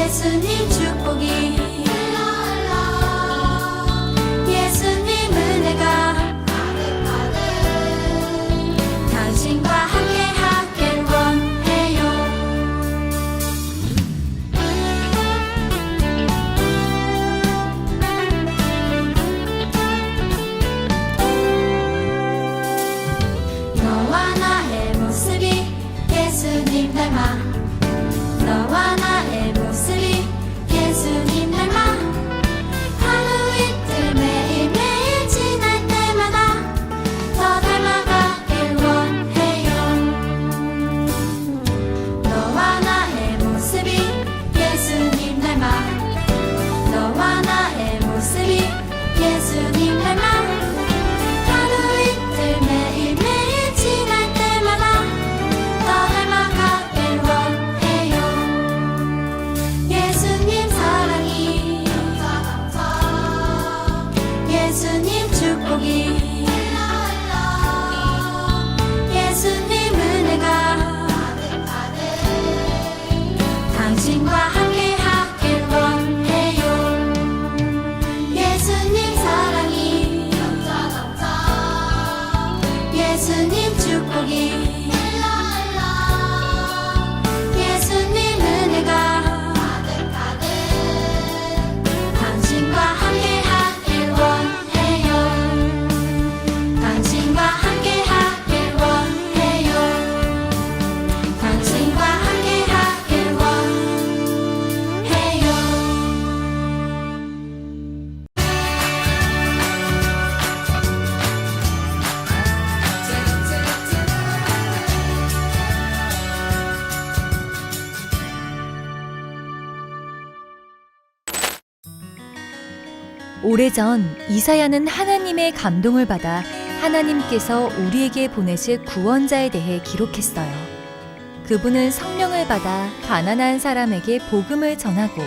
예수님 축복이 예수님 은혜가 당신과 함께 하길 원해요. 너와 나의 모습이 예수님 닮아 너와 나의 모습이 예수님 닮아 하루 이틀 매일매일 지날 때마다 더 닮아가길 원해요. 너와 나의 모습이 예수님 닮아 너와 나의 모습이 예수님 닮아 하루 이틀 매일매일 지날 때마다 더 닮아가길 원해요. 예수님 사랑이 예수님 축복이 예수님 은혜가 당신과 함께 하길 원해요. 예수님 사랑이 예수님 축복이 예수님 은혜가 당신과 함께 하길 원해요. 당신과 함께 하길 원해요. 당신과 함께 하길 원해요. 오래전 이사야는 하나님의 감동을 받아 하나님께서 우리에게 보내실 구원자에 대해 기록했어요. 그분은 성령을 받아 가난한 사람에게 복음을 전하고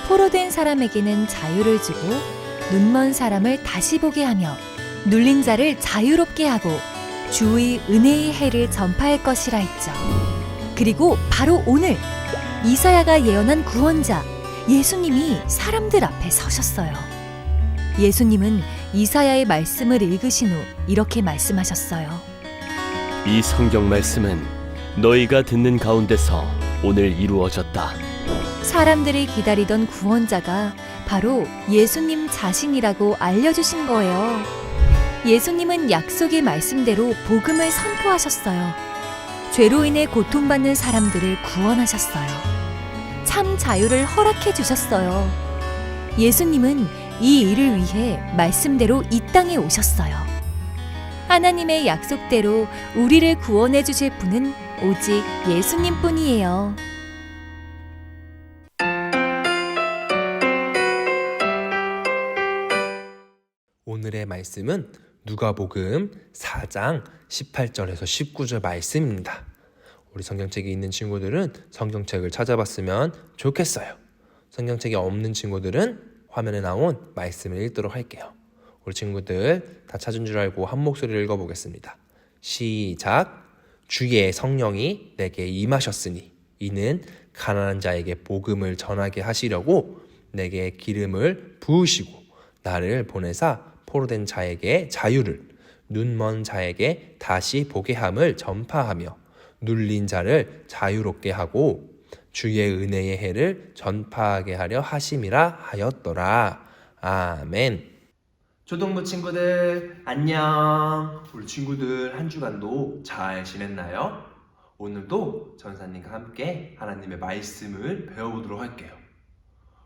포로된 사람에게는 자유를 주고 눈먼 사람을 다시 보게 하며 눌린 자를 자유롭게 하고 주의 은혜의 해를 전파할 것이라 했죠. 그리고 바로 오늘 이사야가 예언한 구원자 예수님이 사람들 앞에 서셨어요. 예수님은 이사야의 말씀을 읽으신 후 이렇게 말씀하셨어요. 이 성경 말씀은 너희가 듣는 가운데서 오늘 이루어졌다. 사람들이 기다리던 구원자가 바로 예수님 자신이라고 알려주신 거예요. 예수님은 약속의 말씀대로 복음을 선포하셨어요. 죄로 인해 고통받는 사람들을 구원하셨어요. 참 자유를 허락해 주셨어요. 예수님은 이 일을 위해 말씀대로 이 땅에 오셨어요. 하나님의 약속대로 우리를 구원해 주실 분은 오직 예수님뿐이에요. 오늘의 말씀은 누가복음 4장 18절에서 19절 말씀입니다. 우리 성경책이 있는 친구들은 성경책을 찾아봤으면 좋겠어요. 성경책이 없는 친구들은 화면에 나온 말씀을 읽도록 할게요. 우리 친구들 다 찾은 줄 알고 한 목소리를 읽어보겠습니다. 시작. 주의 성령이 내게 임하셨으니 이는 가난한 자에게 복음을 전하게 하시려고 내게 기름을 부으시고 나를 보내사 포로된 자에게 자유를 눈먼 자에게 다시 보게 함을 전파하며 눌린 자를 자유롭게 하고 주의 은혜의 해를 전파하게 하려 하심이라 하였더라. 아멘. 초등부 친구들 안녕. 우리 친구들 한 주간도 잘 지냈나요? 오늘도 전사님과 함께 하나님의 말씀을 배워보도록 할게요.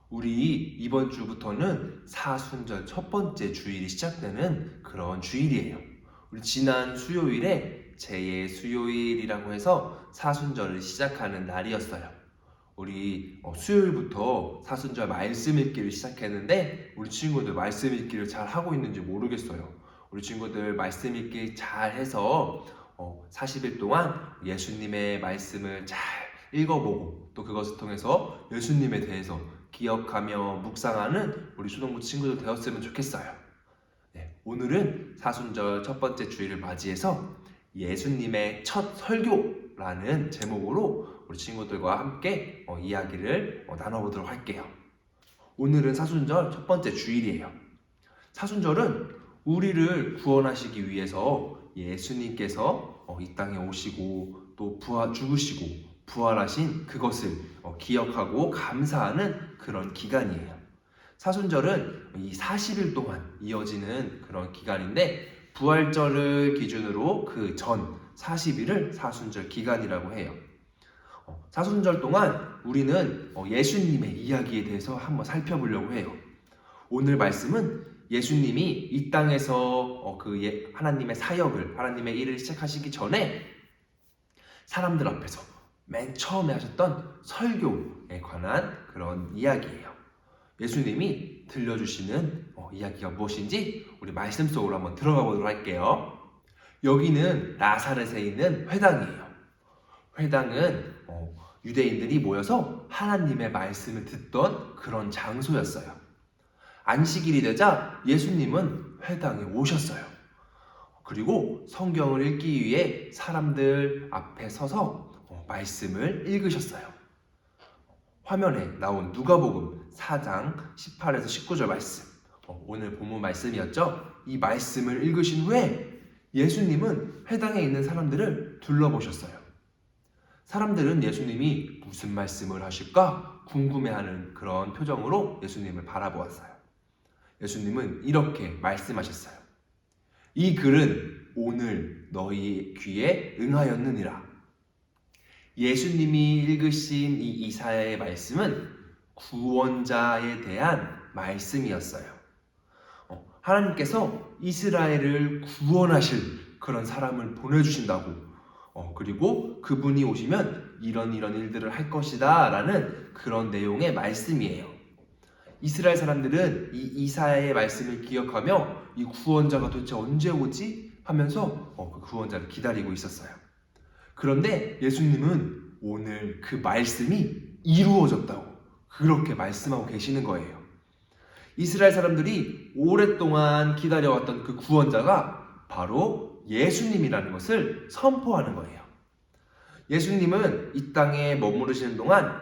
우리 이번 주부터는 사순절 첫 번째 주일이 시작되는 그런 주일이에요. 우리 지난 수요일에 제2의 수요일이라고 해서 사순절을 시작하는 날이었어요. 우리 수요일부터 사순절 말씀 읽기를 시작했는데 우리 친구들 말씀 읽기를 잘 하고 있는지 모르겠어요. 우리 친구들 말씀 읽기 잘 해서 40일 동안 예수님의 말씀을 잘 읽어보고 또 그것을 통해서 예수님에 대해서 기억하며 묵상하는 우리 초등부 친구들 되었으면 좋겠어요. 네, 오늘은 사순절 첫 번째 주일을 맞이해서 예수님의 첫 설교라는 제목으로 우리 친구들과 함께 이야기를 나눠보도록 할게요. 오늘은 사순절 첫 번째 주일이에요. 사순절은 우리를 구원하시기 위해서 예수님께서 이 땅에 오시고 또 죽으시고 부활하신 그것을 기억하고 감사하는 그런 기간이에요. 사순절은 이 40일 동안 이어지는 그런 기간인데 부활절을 기준으로 그 전 40일을 사순절 기간이라고 해요. 사순절 동안 우리는 예수님의 이야기에 대해서 한번 살펴보려고 해요. 오늘 말씀은 예수님이 이 땅에서 하나님의 사역을, 하나님의 일을 시작하시기 전에 사람들 앞에서 맨 처음에 하셨던 설교에 관한 그런 이야기예요. 예수님이 들려주시는 이야기가 무엇인지 우리 말씀 속으로 한번 들어가 보도록 할게요. 여기는 나사렛에 있는 회당이에요. 회당은 유대인들이 모여서 하나님의 말씀을 듣던 그런 장소였어요. 안식일이 되자 예수님은 회당에 오셨어요. 그리고 성경을 읽기 위해 사람들 앞에 서서 말씀을 읽으셨어요. 화면에 나온 누가복음 4장 18에서 19절 말씀, 오늘 본문 말씀이었죠. 이 말씀을 읽으신 후에 예수님은 회당에 있는 사람들을 둘러보셨어요. 사람들은 예수님이 무슨 말씀을 하실까 궁금해하는 그런 표정으로 예수님을 바라보았어요. 예수님은 이렇게 말씀하셨어요. 이 글은 오늘 너희 귀에 응하였느니라. 예수님이 읽으신 이 이사야의 말씀은 구원자에 대한 말씀이었어요. 하나님께서 이스라엘을 구원하실 그런 사람을 보내주신다고, 그리고 그분이 오시면 이런 일들을 할 것이다 라는 그런 내용의 말씀이에요. 이스라엘 사람들은 이 이사야의 말씀을 기억하며 이 구원자가 도대체 언제 오지? 하면서 그 구원자를 기다리고 있었어요. 그런데 예수님은 오늘 그 말씀이 이루어졌다고 그렇게 말씀하고 계시는 거예요. 이스라엘 사람들이 오랫동안 기다려왔던 그 구원자가 바로 예수님이라는 것을 선포하는 거예요. 예수님은 이 땅에 머무르시는 동안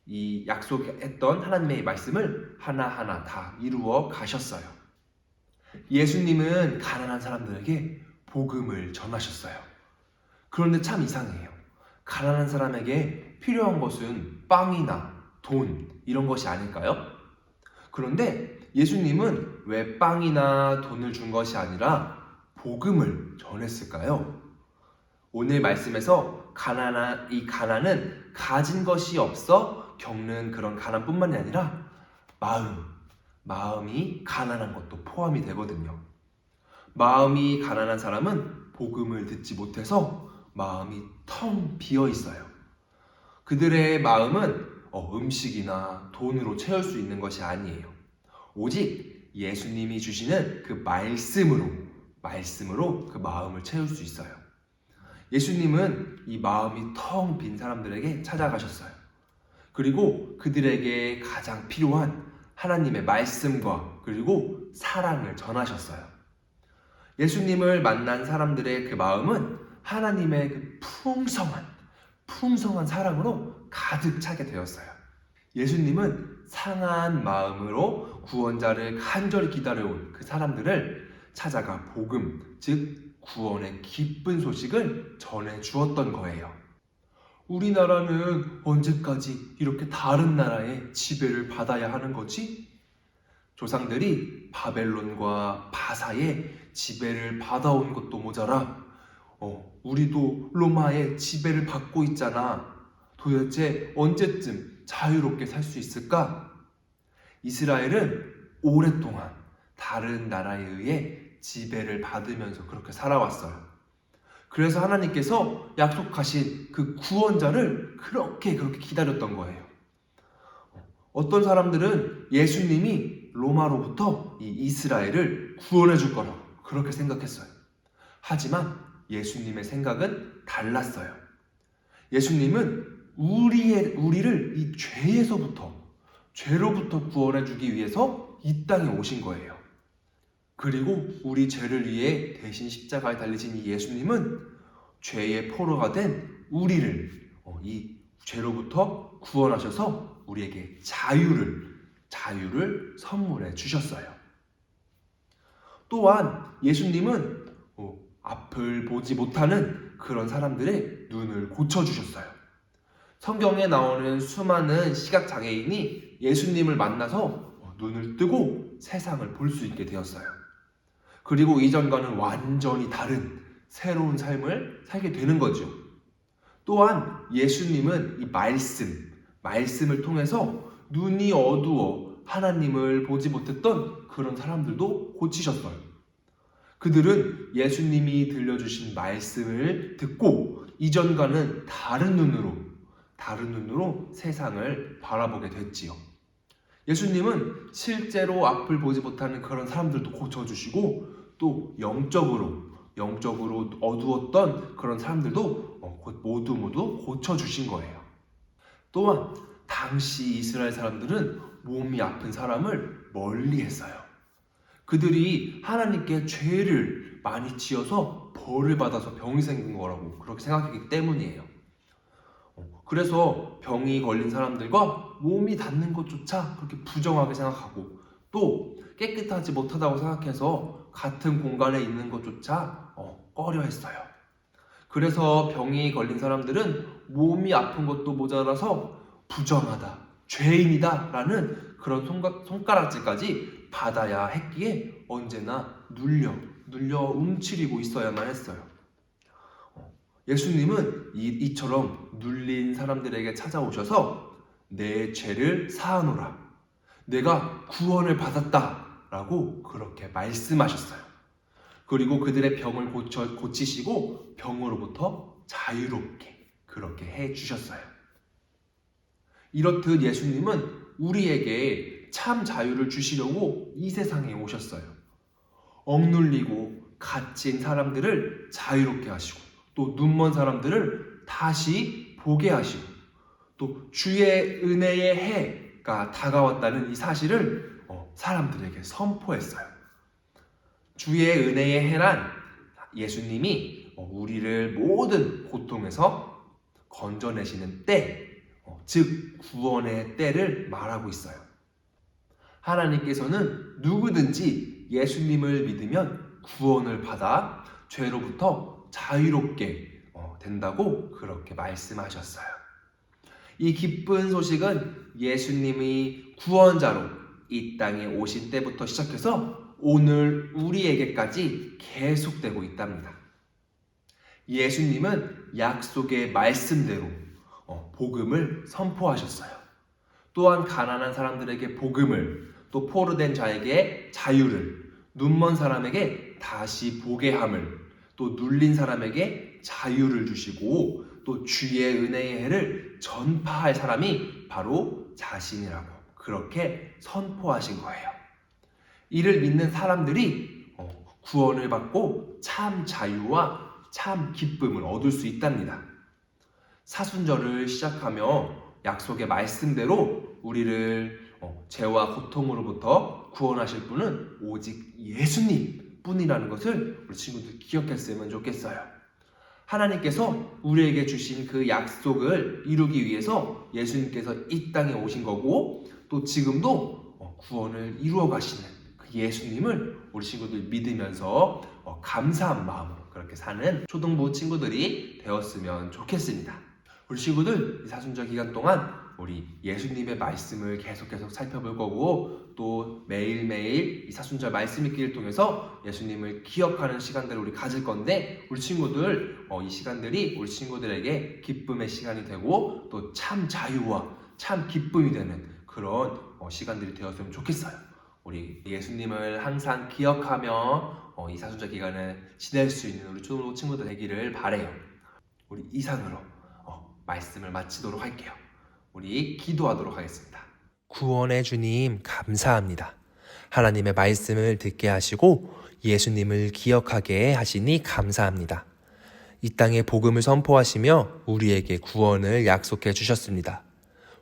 이 약속했던 하나님의 말씀을 하나하나 다 이루어 가셨어요. 예수님은 가난한 사람들에게 복음을 전하셨어요. 그런데 참 이상해요. 가난한 사람에게 필요한 것은 빵이나 돈 이런 것이 아닐까요? 그런데 예수님은 왜 빵이나 돈을 준 것이 아니라 복음을 전했을까요? 오늘 말씀에서 이 가난은 가진 것이 없어 겪는 그런 가난뿐만이 아니라 마음이 가난한 것도 포함이 되거든요. 마음이 가난한 사람은 복음을 듣지 못해서 마음이 텅 비어 있어요. 그들의 마음은 음식이나 돈으로 채울 수 있는 것이 아니에요. 오직 예수님이 주시는 그 말씀으로 그 마음을 채울 수 있어요. 예수님은 이 마음이 텅 빈 사람들에게 찾아가셨어요. 그리고 그들에게 가장 필요한 하나님의 말씀과 그리고 사랑을 전하셨어요. 예수님을 만난 사람들의 그 마음은 하나님의 그 풍성한 사랑으로 가득 차게 되었어요. 예수님은 상한 마음으로 구원자를 간절히 기다려온 그 사람들을 찾아가 복음, 즉 구원의 기쁜 소식을 전해 주었던 거예요. 우리나라는 언제까지 이렇게 다른 나라의 지배를 받아야 하는 거지? 조상들이 바벨론과 바사의 지배를 받아온 것도 모자라 우리도 로마의 지배를 받고 있잖아. 도대체 언제쯤 자유롭게 살 수 있을까? 이스라엘은 오랫동안 다른 나라에 의해 지배를 받으면서 그렇게 살아왔어요. 그래서 하나님께서 약속하신 그 구원자를 그렇게 기다렸던 거예요. 어떤 사람들은 예수님이 로마로부터 이 이스라엘을 구원해 줄 거라고 그렇게 생각했어요. 하지만 예수님의 생각은 달랐어요. 예수님은 우리를 이 죄로부터 구원해 주기 위해서 이 땅에 오신 거예요. 그리고 우리 죄를 위해 대신 십자가에 달리신 이 예수님은 죄의 포로가 된 우리를 이 죄로부터 구원하셔서 우리에게 자유를 선물해 주셨어요. 또한 예수님은 앞을 보지 못하는 그런 사람들의 눈을 고쳐주셨어요. 성경에 나오는 수많은 시각장애인이 예수님을 만나서 눈을 뜨고 세상을 볼 수 있게 되었어요. 그리고 이전과는 완전히 다른 새로운 삶을 살게 되는 거죠. 또한 예수님은 이 말씀을 통해서 눈이 어두워 하나님을 보지 못했던 그런 사람들도 고치셨어요. 그들은 예수님이 들려주신 말씀을 듣고 이전과는 다른 눈으로 세상을 바라보게 됐지요. 예수님은 실제로 앞을 보지 못하는 그런 사람들도 고쳐주시고 또 영적으로 어두웠던 그런 사람들도 모두 고쳐주신 거예요. 또한 당시 이스라엘 사람들은 몸이 아픈 사람을 멀리했어요. 그들이 하나님께 죄를 많이 지어서 벌을 받아서 병이 생긴 거라고 그렇게 생각했기 때문이에요. 그래서 병이 걸린 사람들과 몸이 닿는 것조차 그렇게 부정하게 생각하고 또 깨끗하지 못하다고 생각해서 같은 공간에 있는 것조차 꺼려했어요. 그래서 병이 걸린 사람들은 몸이 아픈 것도 모자라서 부정하다, 죄인이다 라는 그런 손가락질까지 받아야 했기에 언제나 눌려 움츠리고 있어야만 했어요. 예수님은 이처럼 눌린 사람들에게 찾아오셔서 내 죄를 사하노라, 내가 구원을 받았다 라고 그렇게 말씀하셨어요. 그리고 그들의 병을 고치시고 병으로부터 자유롭게 그렇게 해주셨어요. 이렇듯 예수님은 우리에게 참 자유를 주시려고 이 세상에 오셨어요. 억눌리고 갇힌 사람들을 자유롭게 하시고 또 눈먼 사람들을 다시 보게 하시고 또 주의 은혜의 해가 다가왔다는 이 사실을 사람들에게 선포했어요. 주의 은혜의 해란 예수님이 우리를 모든 고통에서 건져내시는 때, 즉 구원의 때를 말하고 있어요. 하나님께서는 누구든지 예수님을 믿으면 구원을 받아 죄로부터 자유롭게 된다고 그렇게 말씀하셨어요. 이 기쁜 소식은 예수님이 구원자로 이 땅에 오신 때부터 시작해서 오늘 우리에게까지 계속되고 있답니다. 예수님은 약속의 말씀대로 복음을 선포하셨어요. 또한 가난한 사람들에게 복음을, 또 포로된 자에게 자유를, 눈먼 사람에게 다시 보게 함을, 또 눌린 사람에게 자유를 주시고 또 주의 은혜의 해를 전파할 사람이 바로 자신이라고 그렇게 선포하신 거예요. 이를 믿는 사람들이 구원을 받고 참 자유와 참 기쁨을 얻을 수 있답니다. 사순절을 시작하며 약속의 말씀대로 우리를 죄와 고통으로부터 구원하실 분은 오직 예수님 뿐이라는 것을 우리 친구들 기억했으면 좋겠어요. 하나님께서 우리에게 주신 그 약속을 이루기 위해서 예수님께서 이 땅에 오신 거고 또 지금도 구원을 이루어 가시는 그 예수님을 우리 친구들 믿으면서 감사한 마음으로 그렇게 사는 초등부 친구들이 되었으면 좋겠습니다. 우리 친구들 이 사순절 기간 동안 우리 예수님의 말씀을 계속해서 살펴볼 거고 또 매일매일 이 사순절 말씀 읽기를 통해서 예수님을 기억하는 시간들을 우리 가질 건데 우리 친구들 이 시간들이 우리 친구들에게 기쁨의 시간이 되고 또 참 자유와 참 기쁨이 되는 그런 시간들이 되었으면 좋겠어요. 우리 예수님을 항상 기억하며 이 사순절 기간을 지낼 수 있는 우리 초등부 친구들 되기를 바라요. 우리 이상으로 말씀을 마치도록 할게요. 우리 기도하도록 하겠습니다. 구원의 주님 감사합니다. 하나님의 말씀을 듣게 하시고 예수님을 기억하게 하시니 감사합니다. 이 땅에 복음을 선포하시며 우리에게 구원을 약속해 주셨습니다.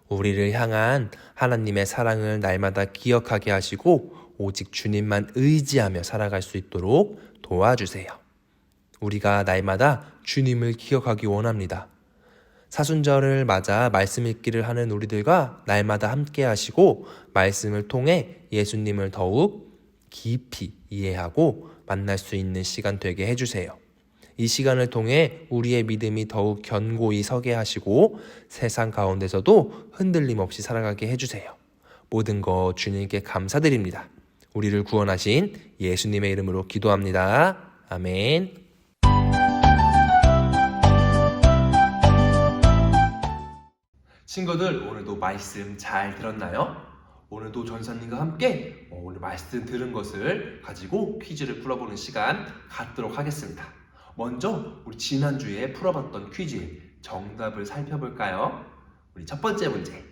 우리를 향한 하나님의 사랑을 날마다 기억하게 하시고 오직 주님만 의지하며 살아갈 수 있도록 도와주세요. 우리가 날마다 주님을 기억하기 원합니다. 사순절을 맞아 말씀 읽기를 하는 우리들과 날마다 함께 하시고 말씀을 통해 예수님을 더욱 깊이 이해하고 만날 수 있는 시간 되게 해주세요. 이 시간을 통해 우리의 믿음이 더욱 견고히 서게 하시고 세상 가운데서도 흔들림 없이 살아가게 해주세요. 모든 것 주님께 감사드립니다. 우리를 구원하신 예수님의 이름으로 기도합니다. 아멘. 친구들, 오늘도 말씀 잘 들었나요? 오늘도 전사님과 함께 오늘 말씀 들은 것을 가지고 퀴즈를 풀어보는 시간 갖도록 하겠습니다. 먼저 우리 지난주에 풀어봤던 퀴즈의 정답을 살펴볼까요? 우리 첫 번째 문제.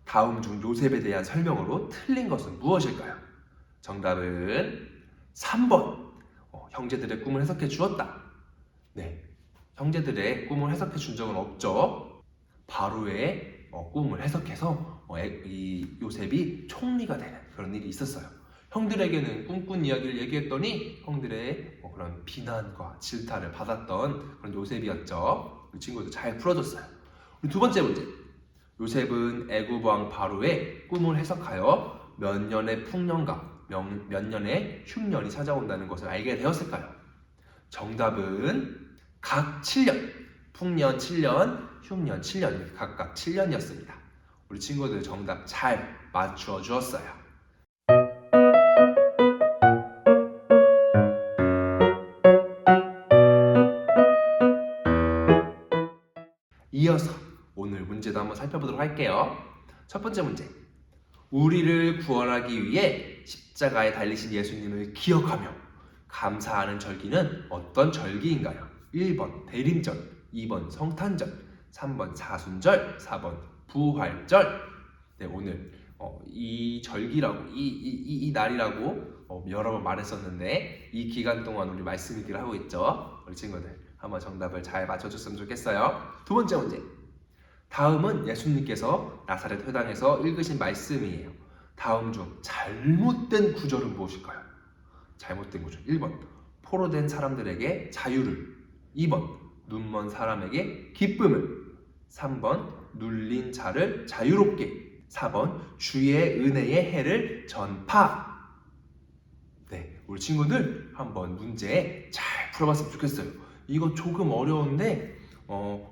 다음 중 요셉에 대한 설명으로 틀린 것은 무엇일까요? 정답은 3번. 형제들의 꿈을 해석해 주었다. 네, 형제들의 꿈을 해석해 준 적은 없죠. 바로의 꿈을 해석해서 이 요셉이 총리가 되는 그런 일이 있었어요. 형들에게는 꿈꾼 이야기를 얘기했더니 형들의 그런 비난과 질타를 받았던 그런 요셉이었죠. 우리 친구도 잘 풀어줬어요. 우리 두 번째 문제. 요셉은 애굽 왕 바로의 꿈을 해석하여 몇 년의 풍년과 몇 년의 흉년이 찾아온다는 것을 알게 되었을까요? 정답은 각 7년, 풍년 7년, 흉년 7년, 각각 7년이었습니다. 우리 친구들 정답 잘 맞추어 주었어요. 이어서 오늘 문제도 한번 살펴보도록 할게요. 첫 번째 문제. 우리를 구원하기 위해 십자가에 달리신 예수님을 기억하며 감사하는 절기는 어떤 절기인가요? 1번 대림절, 2번 성탄절, 3번 사순절, 4번 부활절. 네, 오늘 이 절기라고 이 날이라고 여러 번 말했었는데 이 기간 동안 우리 말씀 읽기를 하고 있죠. 우리 친구들 한번 정답을 잘 맞춰줬으면 좋겠어요. 두 번째 문제. 다음은 예수님께서 나사렛 회당에서 읽으신 말씀이에요. 다음 중 잘못된 구절은 무엇일까요? 잘못된 구절. 1번 포로된 사람들에게 자유를, 2번 눈먼 사람에게 기쁨을, 3번 눌린 자를 자유롭게, 4번 주의 은혜의 해를 전파. 네, 우리 친구들 한번 문제 잘 풀어봤으면 좋겠어요. 이거 조금 어려운데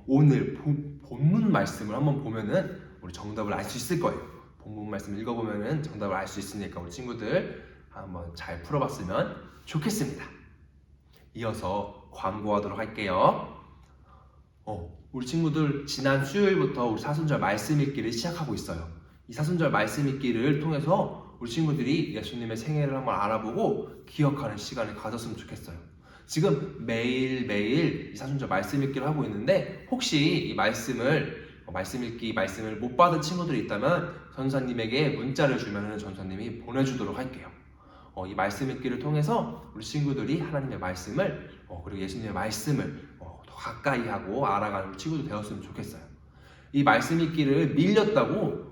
오늘 본문 말씀을 한번 보면은 우리 정답을 알 수 있을 거예요. 본문 말씀 읽어보면은 정답을 알 수 있으니까 우리 친구들 한번 잘 풀어봤으면 좋겠습니다. 이어서 광고하도록 할게요. 우리 친구들 지난 수요일부터 우리 사순절 말씀 읽기를 시작하고 있어요. 이 사순절 말씀 읽기를 통해서 우리 친구들이 예수님의 생애를 한번 알아보고 기억하는 시간을 가졌으면 좋겠어요. 지금 매일매일 이 사순절 말씀 읽기를 하고 있는데 혹시 이 말씀 읽기 말씀을 못 받은 친구들이 있다면 전사님에게 문자를 주면 전사님이 보내주도록 할게요. 이 말씀 읽기를 통해서 우리 친구들이 하나님의 말씀을 그리고 예수님의 말씀을 더 가까이 하고 알아가는 우리 친구들 되었으면 좋겠어요. 이 말씀 읽기를 밀렸다고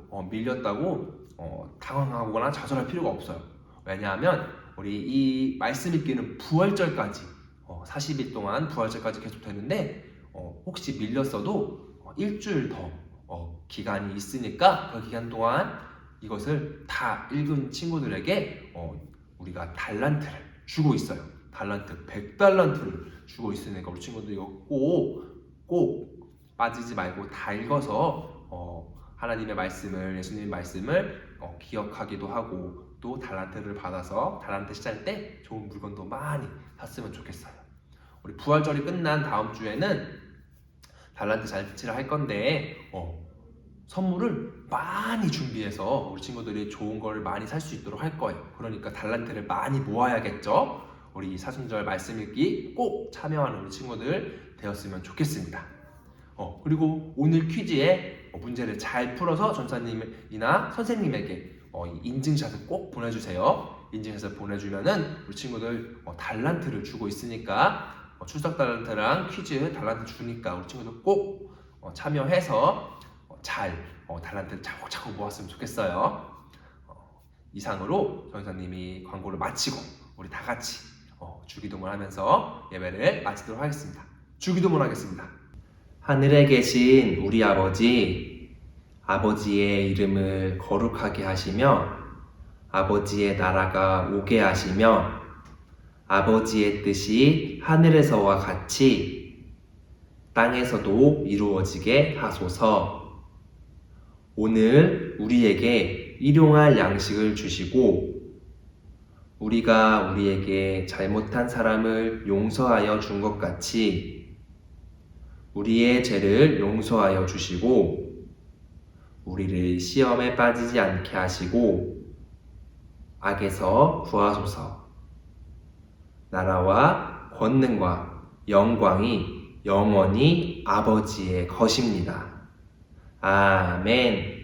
당황하거나 좌절할 필요가 없어요. 왜냐하면 우리 이 말씀 읽기는 부활절까지 40일 동안 부활절까지 계속 되는데 혹시 밀렸어도 일주일 더 기간이 있으니까 그 기간 동안 이것을 다 읽은 친구들에게 우리가 달란트를 주고 있어요. 달란트 100달란트를 주고 있으니까 우리 친구들 이거 꼭 빠지지 말고 다 읽어서 하나님의 말씀을, 예수님의 말씀을 기억하기도 하고 또 달란트를 받아서 달란트 시작 때 좋은 물건도 많이 샀으면 좋겠어요. 우리 부활절이 끝난 다음 주에는 달란트 잔치를 할 건데 선물을 많이 준비해서 우리 친구들이 좋은 걸 많이 살 수 있도록 할 거예요. 그러니까 달란트를 많이 모아야겠죠. 우리 사순절 말씀 읽기 꼭 참여하는 우리 친구들 되었으면 좋겠습니다. 그리고 오늘 퀴즈에 문제를 잘 풀어서 전사님이나 선생님에게 인증샷을 꼭 보내주세요. 인증샷을 보내주면은 우리 친구들 달란트를 주고 있으니까 출석 달란트랑 퀴즈 달란트 주니까 우리 친구들 꼭 참여해서 잘 달란트를 차곡차곡 모았으면 좋겠어요. 이상으로 전사님이 광고를 마치고 우리 다 같이 주기도문 하면서 예배를 마치도록 하겠습니다. 주기도문 하겠습니다. 하늘에 계신 우리 아버지, 아버지의 이름을 거룩하게 하시며 아버지의 나라가 오게 하시며 아버지의 뜻이 하늘에서와 같이 땅에서도 이루어지게 하소서. 오늘 우리에게 일용할 양식을 주시고 우리가 우리에게 잘못한 사람을 용서하여 준 것 같이 우리의 죄를 용서하여 주시고 우리를 시험에 빠지지 않게 하시고 악에서 구하소서. 나라와 권능과 영광이 영원히 아버지의 것입니다. 아멘.